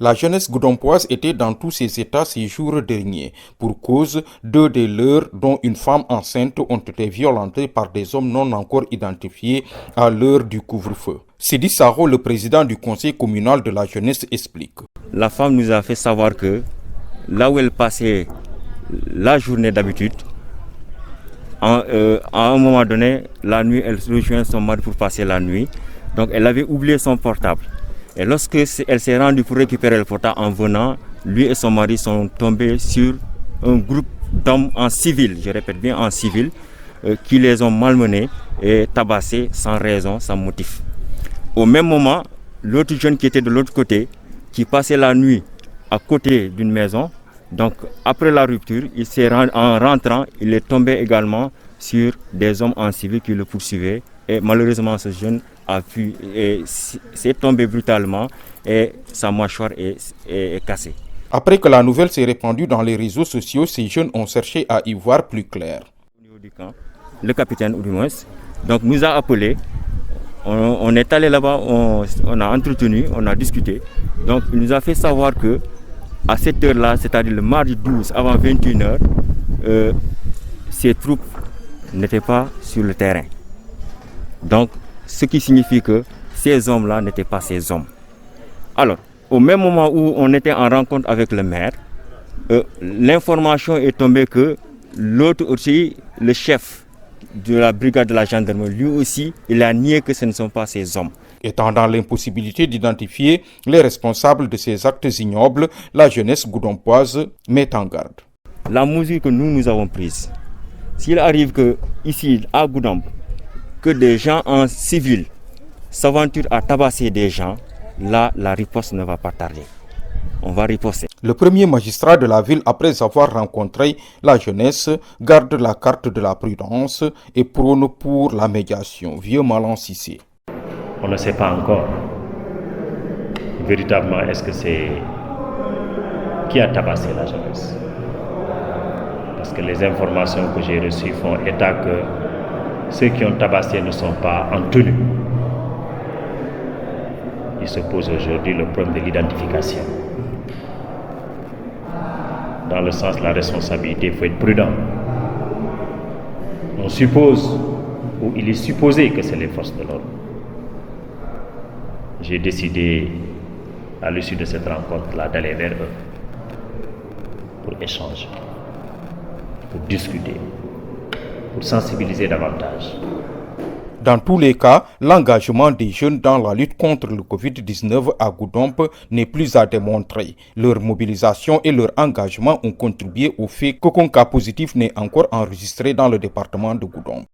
La jeunesse goudompoise était dans tous ses états ces jours derniers. Pour cause, 2 des leurs, dont une femme enceinte, ont été violentés par des hommes non encore identifiés à l'heure du couvre-feu. Sidi Saro, le président du conseil communal de la jeunesse, explique. La femme nous a fait savoir que là où elle passait la journée d'habitude, à un moment donné, la nuit, elle rejoint son mari pour passer la nuit. Donc elle avait oublié son portable. Et lorsque elle s'est rendue pour récupérer le portable en venant, lui et son mari sont tombés sur un groupe d'hommes en civil, je répète bien en civil, qui les ont malmenés et tabassés sans raison, sans motif. Au même moment, l'autre jeune qui était de l'autre côté, qui passait la nuit à côté d'une maison, donc après la rupture, en rentrant, il est tombé également sur des hommes en civil qui le poursuivaient. Et malheureusement, ce jeune s'est tombé brutalement et sa mâchoire est cassée. Après que la nouvelle s'est répandue dans les réseaux sociaux, ces jeunes ont cherché à y voir plus clair. Au niveau du camp, le capitaine, ou du moins, donc, nous a appelés. On est allé là-bas, on a entretenu, on a discuté. Donc il nous a fait savoir que à cette heure-là, c'est-à-dire le mardi 12 avant 21h, ces troupes n'étaient pas sur le terrain. Donc, ce qui signifie que ces hommes-là n'étaient pas ces hommes. Alors, au même moment où on était en rencontre avec le maire, l'information est tombée que l'autre aussi, le chef de la brigade de la gendarmerie, lui aussi, il a nié que ce ne sont pas ces hommes. Étant dans l'impossibilité d'identifier les responsables de ces actes ignobles, la jeunesse goudompoise met en garde. La mesure que nous avons prise, s'il arrive que ici à Goudomp, que des gens en civil s'aventurent à tabasser des gens, là, la riposte ne va pas tarder. On va riposter. Le premier magistrat de la ville, après avoir rencontré la jeunesse, garde la carte de la prudence et prône pour la médiation. Vieux Malan Cissé. On ne sait pas encore véritablement est-ce que c'est qui a tabassé la jeunesse. Parce que les informations que j'ai reçues font état que ceux qui ont tabassé ne sont pas en tenue. Il se pose aujourd'hui le problème de l'identification. Dans le sens de la responsabilité, il faut être prudent. On suppose, ou il est supposé que c'est les forces de l'ordre. J'ai décidé, à l'issue de cette rencontre-là, d'aller vers eux pour échanger, pour discuter, pour sensibiliser davantage. Dans tous les cas, l'engagement des jeunes dans la lutte contre le Covid-19 à Goudomp n'est plus à démontrer. Leur mobilisation et leur engagement ont contribué au fait qu'aucun cas positif n'est encore enregistré dans le département de Goudomp.